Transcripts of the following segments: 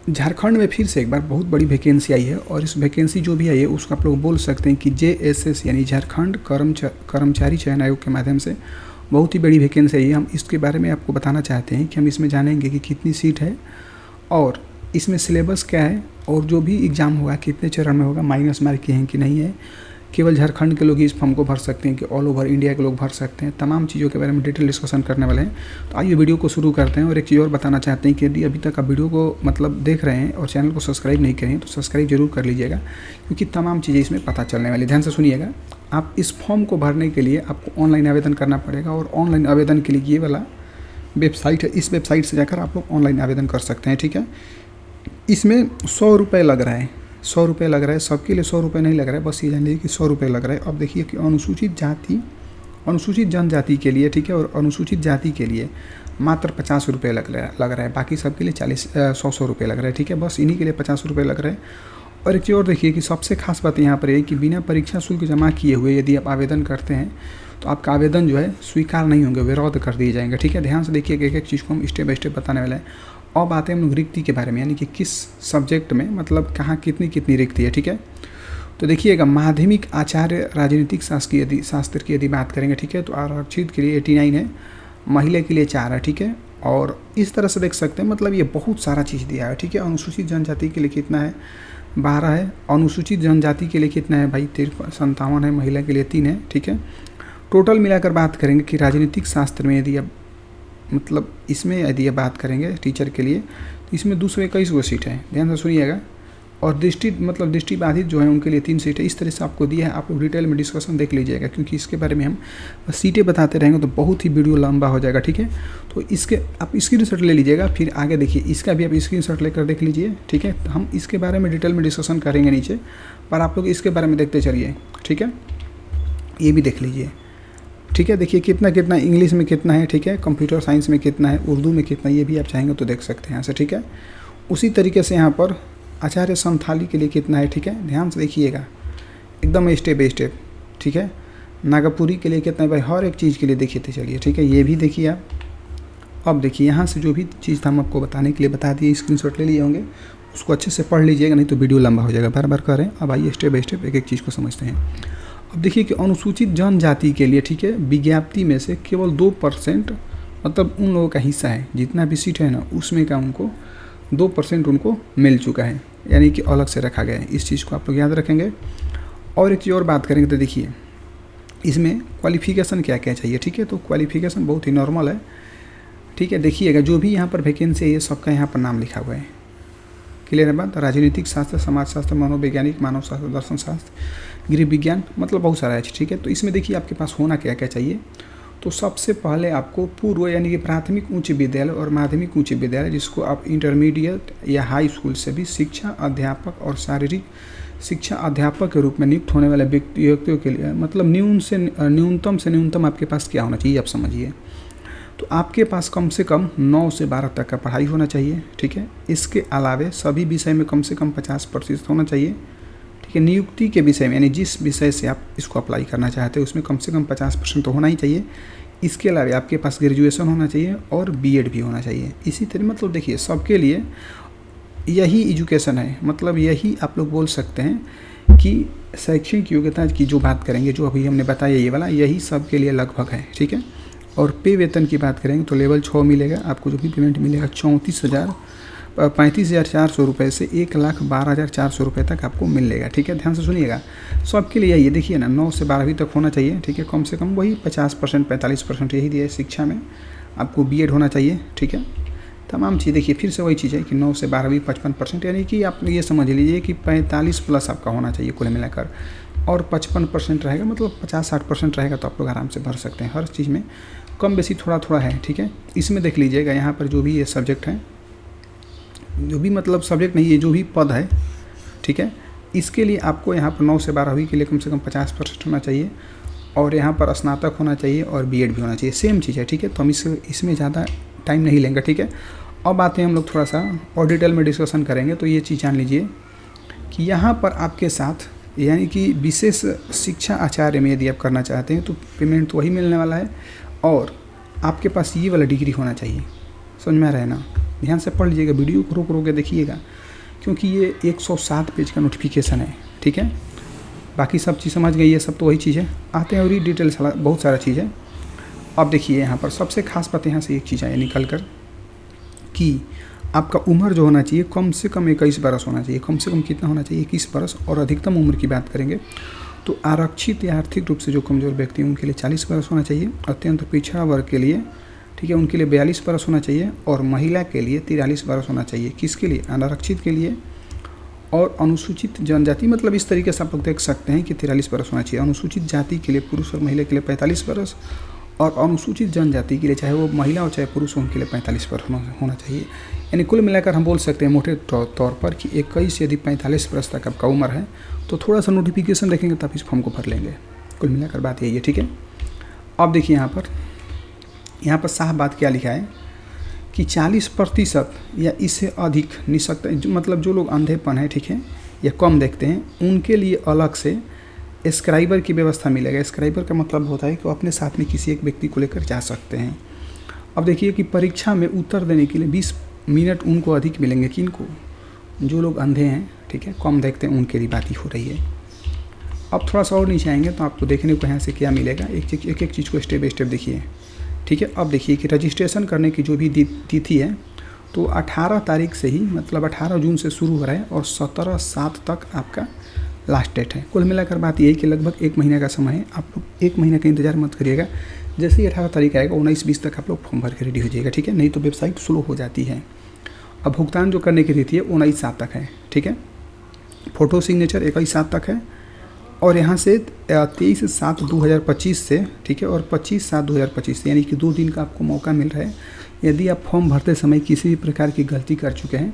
झारखंड में फिर से एक बार बहुत बड़ी वैकेंसी आई है और इस वैकेंसी जो भी आई है उसको आप लोग बोल सकते हैं कि JSS यानी झारखंड कर्मचारी चयन आयोग के माध्यम से बहुत ही बड़ी वैकेंसी आई है। हम इसके बारे में आपको बताना चाहते हैं कि हम इसमें जानेंगे कि कितनी सीट है और इसमें सिलेबस क्या है और जो भी एग्ज़ाम होगा कितने चरण में होगा, माइनस मार्क के हैं कि नहीं है, केवल झारखंड के लोग ही इस फॉर्म को भर सकते हैं कि ऑल ओवर इंडिया के लोग भर सकते हैं। तमाम चीज़ों के बारे में डिटेल डिस्कशन करने वाले हैं। तो आइए वीडियो को शुरू करते हैं। और एक चीज़ और बताना चाहते हैं कि यदि अभी तक आप वीडियो को मतलब देख रहे हैं और चैनल को सब्सक्राइब नहीं करें तो सब्सक्राइब जरूर कर लीजिएगा, क्योंकि तमाम चीज़ें इसमें पता चलने वाली। ध्यान से सुनिएगा। आप इस फॉर्म को भरने के लिए आपको ऑनलाइन आवेदन करना पड़ेगा और ऑनलाइन आवेदन के लिए ये वाला वेबसाइट है, इस वेबसाइट से जाकर आप लोग ऑनलाइन आवेदन कर सकते हैं। ठीक है, इसमें 100 रुपये लग रहा है, 100 रुपये लग रहा है। सबके लिए 100 रुपये नहीं लग रहा है, बस ये जान लीजिए कि 100 रुपये लग रहा है। अब देखिए कि अनुसूचित जनजाति के लिए, ठीक है, और अनुसूचित जाति के लिए मात्र 50 रुपये लग रहा है। बाकी सबके लिए 100 रुपये लग रहा है। ठीक है, बस इन्हीं के लिए 50 रुपये लग रहा है। और एक चीज़ और देखिए कि सबसे खास बात यहाँ पर है कि बिना परीक्षा शुल्क जमा किए हुए यदि आप आवेदन करते हैं तो आपका आवेदन जो है स्वीकार नहीं होंगे, वे रद्द कर दिए जाएंगे। ठीक है, ध्यान से देखिए कि एक एक चीज़ को हम स्टेप बाय स्टेप बताने वाले हैं। अब आते हैं हम लोग रिक्ति के बारे में, यानी कि किस सब्जेक्ट में मतलब कहाँ कितनी रिक्ति है। ठीक है, तो देखिएगा माध्यमिक आचार्य राजनीतिक शास्त्र की यदि बात करेंगे, ठीक है, तो आरक्षित के लिए 89 है, महिला के लिए 4 है। ठीक है, और इस तरह से देख सकते हैं मतलब ये बहुत सारा चीज़ दिया है। ठीक है, अनुसूचित जनजाति के लिए कितना है, 12 है। अनुसूचित जनजाति के लिए कितना है भाई, 57 है। महिला के लिए 3 है। ठीक है, टोटल मिलाकर बात करेंगे कि राजनीतिक शास्त्र में यदि आप मतलब इसमें यदि बात करेंगे टीचर के लिए तो इसमें 221 सीट है। ध्यान से सुनिएगा। और दृष्टिबाधित जो है उनके लिए 3 सीट है। इस तरह से आपको दिया है, आप लोग डिटेल में डिस्कशन देख लीजिएगा, क्योंकि इसके बारे में हम सीटें बताते रहेंगे तो बहुत ही वीडियो लंबा हो जाएगा। ठीक है, तो आप स्क्रीनशॉट ले लीजिएगा, फिर आगे देखिए इसका भी आप स्क्रीनशॉट लेकर देख लीजिए। ठीक है, तो हम इसके बारे में डिटेल में डिस्कशन करेंगे नीचे, पर आप लोग इसके बारे में देखते चलिए। ठीक है, ये भी देख लीजिए। ठीक है, देखिए कितना इंग्लिश में कितना है, ठीक है, कंप्यूटर साइंस में कितना है, उर्दू में कितना, ये भी आप चाहेंगे तो देख सकते हैं यहाँ से। ठीक है, उसी तरीके से यहाँ पर आचार्य संथाली के लिए कितना है। ठीक है, ध्यान से देखिएगा एकदम स्टेप बाय स्टेप। ठीक है, नागपुरी के लिए कितना है भाई, हर एक चीज़ के लिए देखिए तो चलिए। ठीक है, ये भी देखिए आप। अब देखिए यहाँ से जो भी चीज़ हम आपको बताने के लिए बता दिए, स्क्रीनशॉट ले लिए होंगे, उसको अच्छे से पढ़ लीजिएगा, नहीं तो वीडियो लंबा हो जाएगा। बार बार कर रहे हैं। अब आइए स्टेप बाय स्टेप एक एक चीज़ को समझते हैं। अब देखिए कि अनुसूचित जनजाति के लिए, ठीक है, विज्ञप्ति में से केवल 2% मतलब उन लोगों का हिस्सा है, जितना भी सीट है ना उसमें का उनको 2% उनको मिल चुका है, यानी कि अलग से रखा गया है। इस चीज़ को आप लोग याद रखेंगे। और एक चीज़ और बात करेंगे तो देखिए इसमें क्वालिफिकेशन क्या क्या चाहिए। ठीक है, तो क्वालिफिकेशन बहुत ही नॉर्मल है। ठीक है, देखिएगा जो भी यहाँ पर वैकेंसी है ये सबका यहाँ पर नाम लिखा हुआ है। क्लियर है बात। राजनीतिक शास्त्र, समाजशास्त्र, मनोवैज्ञानिक, मानव शास्त्र, दर्शन शास्त्र, गृह विज्ञान, मतलब बहुत सारा है। ठीक है, तो इसमें देखिए आपके पास होना क्या क्या चाहिए। तो सबसे पहले आपको पूर्व यानी कि प्राथमिक उच्च विद्यालय और माध्यमिक उच्च विद्यालय, जिसको आप इंटरमीडिएट या हाई स्कूल से भी शिक्षा अध्यापक और शारीरिक शिक्षा अध्यापक के रूप में नियुक्त होने वाले व्यक्तियों के लिए मतलब न्यूनतम से न्यूनतम आपके पास क्या होना चाहिए, आप समझिए। तो आपके पास कम से कम 9 से 12 तक का पढ़ाई होना चाहिए। ठीक है, इसके अलावे सभी विषय में कम से कम 50% होना चाहिए। ठीक है, नियुक्ति के विषय में यानी जिस विषय से आप इसको अप्लाई करना चाहते हैं उसमें कम से कम 50% तो होना ही चाहिए। इसके अलावा आपके पास ग्रेजुएशन होना चाहिए और बीएड भी होना चाहिए। इसी तरह मतलब देखिए सबके लिए यही एजुकेशन है, मतलब यही आप लोग बोल सकते हैं कि शैक्षणिक योग्यता की जो बात करेंगे, जो अभी हमने बताया ये वाला, यही सबके लिए लगभग है। ठीक है, और पे वेतन की बात करेंगे तो लेवल 6 मिलेगा आपको, जो भी पेमेंट मिलेगा 35,400 रुपये से 1,12,400 रुपये तक आपको मिलेगा। ठीक है, ध्यान से सुनिएगा। सबके लिए ये देखिए ना 9 से 12वीं तक होना चाहिए। ठीक है, कम से कम वही 50% 45% यही दिया है। शिक्षा में आपको बीएड होना चाहिए। ठीक है, तमाम चीज़ देखिए फिर से वही चीज़ है कि 9 से 12वीं 55%, यानी कि आप ये समझ लीजिए कि 45 प्लस आपका होना चाहिए कुल मिलाकर। और 55% रहेगा मतलब 50-60% रहेगा तो आप लोग आराम से भर सकते हैं। हर चीज़ में कम बेसी थोड़ा थोड़ा है। ठीक है, इसमें देख लीजिएगा यहाँ पर जो भी ये सब्जेक्ट है, जो भी मतलब सब्जेक्ट नहीं, ये जो भी पद है, ठीक है, इसके लिए आपको यहाँ पर 9 से 12वीं के लिए कम से कम 50% होना चाहिए और यहाँ पर स्नातक होना चाहिए और बीएड भी होना चाहिए। सेम चीज़ है। ठीक है, तो हम इसमें ज़्यादा टाइम नहीं लेंगे। ठीक है, अब आते हैं हम लोग थोड़ा सा और डिटेल में डिस्कशन करेंगे। तो ये चीज़ जान लीजिए कि यहाँ पर आपके साथ यानी कि विशेष शिक्षा आचार्य में यदि आप करना चाहते हैं तो पेमेंट तो वही मिलने वाला है और आपके पास ये वाला डिग्री होना चाहिए। समझ में आ रहा है ना। ध्यान से पढ़ लीजिएगा, वीडियो को रोक रोक के देखिएगा, क्योंकि ये 107 पेज का नोटिफिकेशन है, ठीक है। बाकी सब चीज़ समझ गई, ये सब तो वही चीज़ है। आते हैं और ही डिटेल बहुत सारा चीज़ है। अब देखिए यहाँ पर सबसे खास बात यहाँ से एक चीज़ है निकल कर कि आपका उम्र जो होना चाहिए कम से कम 21 बरस होना चाहिए। कम से कम कितना होना चाहिए? 21 बरस। और अधिकतम उम्र की बात करेंगे तो आरक्षित या आर्थिक रूप से जो कमज़ोर व्यक्ति हैं उनके लिए 40 बरस होना चाहिए। अत्यंत पिछड़ा वर्ग के लिए, ठीक है, उनके लिए 42 बरस होना चाहिए। और महिला के लिए 43 बरस होना चाहिए। किसके लिए? अनारक्षित के लिए। और अनुसूचित जनजाति, मतलब इस तरीके से आप लोग देख सकते हैं कि 43 बरस होना चाहिए। अनुसूचित जाति के लिए पुरुष और महिला के लिए 45 बरस, और अनुसूचित जनजाति के लिए चाहे वो महिला हो चाहे पुरुष हो उनके लिए 45 बरस होना चाहिए। यानी कुल मिलाकर हम बोल सकते हैं मोटे तौर पर कि 21 यदि 45 बरस तक आपका उम्र है तो थोड़ा सा नोटिफिकेशन देखेंगे तब इस फॉर्म को भर लेंगे। कुल मिलाकर बात यही है, ठीक है। अब देखिए यहाँ पर साफ बात क्या लिखा है कि 40% या इससे अधिक निःशक्त, मतलब जो लोग अंधेपन है, ठीक है, या कम देखते हैं, उनके लिए अलग से स्क्राइबर की व्यवस्था मिलेगा। स्क्राइबर का मतलब होता है कि वो अपने साथ में किसी एक व्यक्ति को लेकर जा सकते हैं। अब देखिए कि परीक्षा में उत्तर देने के लिए 20 मिनट उनको अधिक मिलेंगे। किनको? जो लोग अंधे हैं, ठीक है, कम देखते हैं, उनके लिए बात ही हो रही है। अब थोड़ा सा और नीचे आएंगे तो आपको देखने को यहाँ से क्या मिलेगा, एक एक चीज़ को स्टेप बाई स्टेप देखिए, ठीक है। अब देखिए कि रजिस्ट्रेशन करने की जो भी तिथि है तो 18 तारीख से ही, मतलब 18 जून से शुरू हो रहा है और 17/7 तक आपका लास्ट डेट है। कुल मिलाकर बात यही कि लगभग 1 महीने का समय है। आप लोग 1 महीने का इंतजार मत करिएगा। जैसे ही 18 तारीख आएगा 19-20 तक आप लोग फॉर्म भर के रेडी हो जाइएगा, ठीक है, नहीं तो वेबसाइट स्लो हो जाती है। अब भुगतान जो करने की तिथि है 19/7 तक है, ठीक है। फ़ोटो सिग्नेचर 21/7 तक है। और यहाँ से 23/7/2025 से, ठीक है, और 25/7/2025 से, यानी कि 2 दिन का आपको मौका मिल रहा है। यदि आप फॉर्म भरते समय किसी भी प्रकार की गलती कर चुके हैं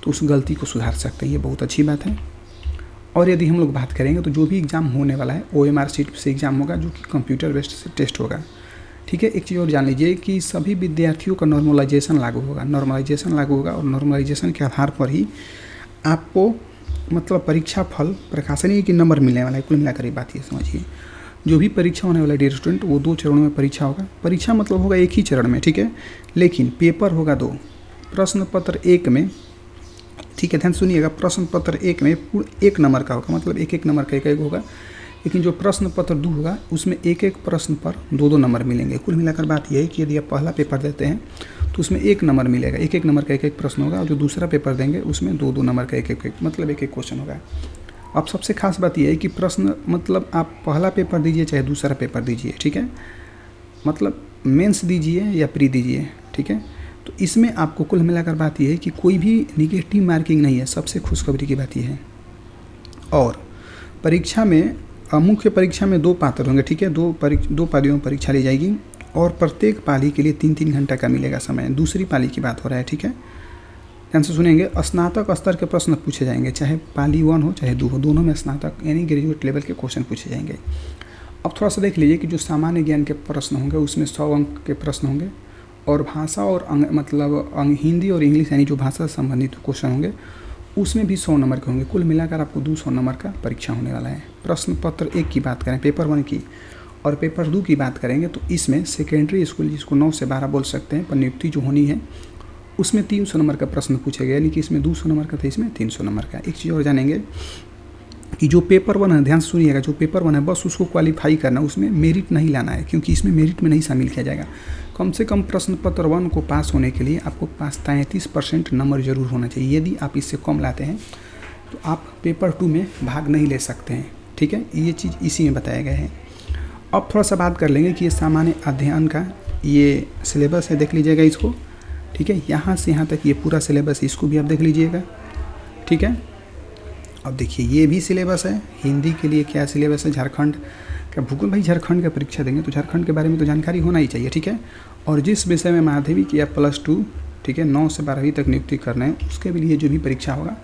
तो उस गलती को सुधार सकते हैं, ये बहुत अच्छी बात है। और यदि हम लोग बात करेंगे तो जो भी एग्ज़ाम होने वाला है OMR शीट से एग्ज़ाम होगा, जो कि कंप्यूटर बेस्ड से टेस्ट होगा, ठीक है। एक चीज़ और जान लीजिए कि सभी विद्यार्थियों का नॉर्मलाइजेशन लागू होगा। और नॉर्मलाइजेशन के आधार पर ही आपको, मतलब परीक्षा फल प्रकाशनीय की नंबर मिलने वाला है। कुल मिलाकर ये बात ये समझिए, जो भी परीक्षा होने वाला है डियर स्टूडेंट, वो 2 चरणों में परीक्षा होगा। परीक्षा मतलब होगा एक ही चरण में, ठीक है, लेकिन पेपर होगा 2। प्रश्न पत्र 1 में, ठीक है, ध्यान सुनिएगा, प्रश्न पत्र 1 में 1 नंबर का होगा, मतलब 1-1 नंबर का एक होगा। लेकिन जो प्रश्न पत्र 2 होगा उसमें 1-1 प्रश्न पर 2-2 नंबर मिलेंगे। कुल मिलाकर बात यह है कि यदि आप पहला पेपर देते हैं तो उसमें 1 नंबर मिलेगा, 1-1 नंबर का 1-1 प्रश्न होगा। और जो दूसरा पेपर देंगे उसमें 2-2 नंबर का 1-1, मतलब 1-1 क्वेश्चन होगा। अब सबसे खास बात यह है कि प्रश्न, मतलब आप पहला पेपर दीजिए चाहे दूसरा पेपर दीजिए, ठीक है, मतलब मेंस दीजिए या प्री दीजिए, ठीक है, तो इसमें आपको कुल मिलाकर बात यह है कि कोई भी निगेटिव मार्किंग नहीं है। सबसे खुशखबरी की बात यह है। और परीक्षा में, मुख्य परीक्षा में 2 पात्र होंगे, ठीक है, 2 पालियों में परीक्षा ली जाएगी और प्रत्येक पाली के लिए 3-3 घंटा का मिलेगा समय। दूसरी पाली की बात हो रहा है, ठीक है, ध्यान से सुनेंगे। स्नातक स्तर के प्रश्न पूछे जाएंगे, चाहे पाली 1 हो चाहे 2 हो, दोनों में स्नातक यानी ग्रेजुएट लेवल के क्वेश्चन पूछे जाएंगे। अब थोड़ा सा देख लीजिए कि जो सामान्य ज्ञान के प्रश्न होंगे उसमें 100 अंक के प्रश्न होंगे। और भाषा और हिंदी और इंग्लिश यानी जो भाषा से संबंधित क्वेश्चन होंगे उसमें भी 100 नंबर के होंगे। कुल मिलाकर आपको 200 नंबर का परीक्षा होने वाला है। प्रश्न पत्र 1 की बात करें, पेपर 1 की, और पेपर 2 की बात करेंगे तो इसमें सेकेंडरी स्कूल, जिसको 9 से 12 बोल सकते हैं, पर नियुक्ति जो होनी है उसमें 300 नंबर का प्रश्न पूछा गया, यानी कि इसमें 200 नंबर का था, इसमें 300 नंबर का। एक चीज़ और जानेंगे कि जो पेपर 1 है, ध्यान सुनिएगा, जो पेपर 1 है बस उसको क्वालिफाई करना, उसमें मेरिट नहीं लाना है, क्योंकि इसमें मेरिट में नहीं शामिल किया जाएगा। कम से कम प्रश्न पत्र 1 को पास होने के लिए आपको पास 33% नंबर जरूर होना चाहिए। यदि आप इससे कम लाते हैं तो आप पेपर 2 में भाग नहीं ले सकते हैं, ठीक है, ये चीज़ इसी में बताया गया है। अब थोड़ा सा बात कर लेंगे कि ये सामान्य अध्ययन का ये सिलेबस है, देख लीजिएगा इसको, ठीक है, यहाँ से यहाँ तक ये पूरा सिलेबस, इसको भी आप देख लीजिएगा, ठीक है। अब देखिए ये भी सिलेबस है। हिंदी के लिए क्या सिलेबस है, झारखंड का भूगोल, भाई झारखंड का परीक्षा देंगे तो झारखंड के बारे में तो जानकारी होना ही चाहिए, ठीक है। और जिस विषय में माध्यमिक या +2, ठीक है, 9 से 12वीं तक नियुक्ति करना है, उसके लिए जो भी परीक्षा होगा,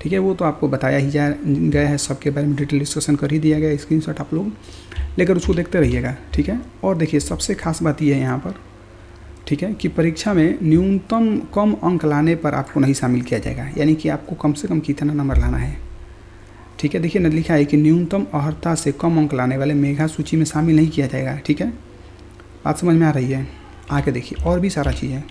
ठीक है, वो तो आपको बताया ही गया है, सबके बारे में डिटेल डिस्कशन कर ही दिया गया है। स्क्रीनशॉट आप लोग लेकर उसको देखते रहिएगा, ठीक है। और देखिए सबसे खास बात ये है यहाँ पर, ठीक है, कि परीक्षा में न्यूनतम कम अंक लाने पर आपको नहीं शामिल किया जाएगा, यानी कि आपको कम से कम कितना नंबर लाना है, ठीक है। देखिए न लिखा है कि न्यूनतम अर्हता से कम अंक लाने वाले मेधा सूची में शामिल नहीं किया जाएगा, ठीक है, बात समझ में आ रही है। आगे देखिए और भी सारा चीज़ है।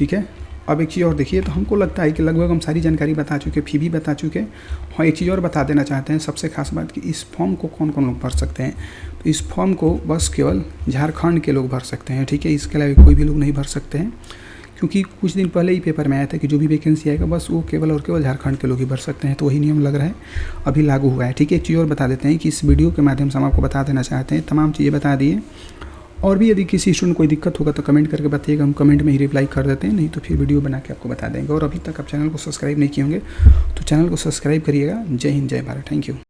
ठीक है। अब एक चीज़ और देखिए, तो हमको लगता है कि लगभग हम सारी जानकारी बता चुके, फ़ी भी बता चुके। हाँ, एक चीज़ और बता देना चाहते हैं, सबसे खास बात कि इस फॉर्म को कौन कौन लोग भर सकते हैं। तो इस फॉर्म को बस केवल झारखंड के लोग भर सकते हैं, ठीक है। इसके अलावा कोई भी लोग नहीं भर सकते हैं, क्योंकि कुछ दिन पहले ही पेपर में आया था कि जो भी वैकेंसी आएगा बस वो केवल और केवल झारखंड के लोग ही भर सकते हैं। तो वही नियम लग रहा है अभी लागू हुआ है, ठीक है। एक चीज़ और बता देते हैं कि इस वीडियो के माध्यम से हम आपको बता देना चाहते हैं, तमाम चीज़ें बता दिए। और भी यदि किसी स्टूडेंट को कोई दिक्कत होगा तो कमेंट करके बताइएगा, हम कमेंट में ही रिप्लाई कर देते हैं, नहीं तो फिर वीडियो बना के आपको बता देंगे। और अभी तक आप चैनल को सब्सक्राइब नहीं किए होंगे तो चैनल को सब्सक्राइब करिएगा। जय हिंद, जय भारत, थैंक यू।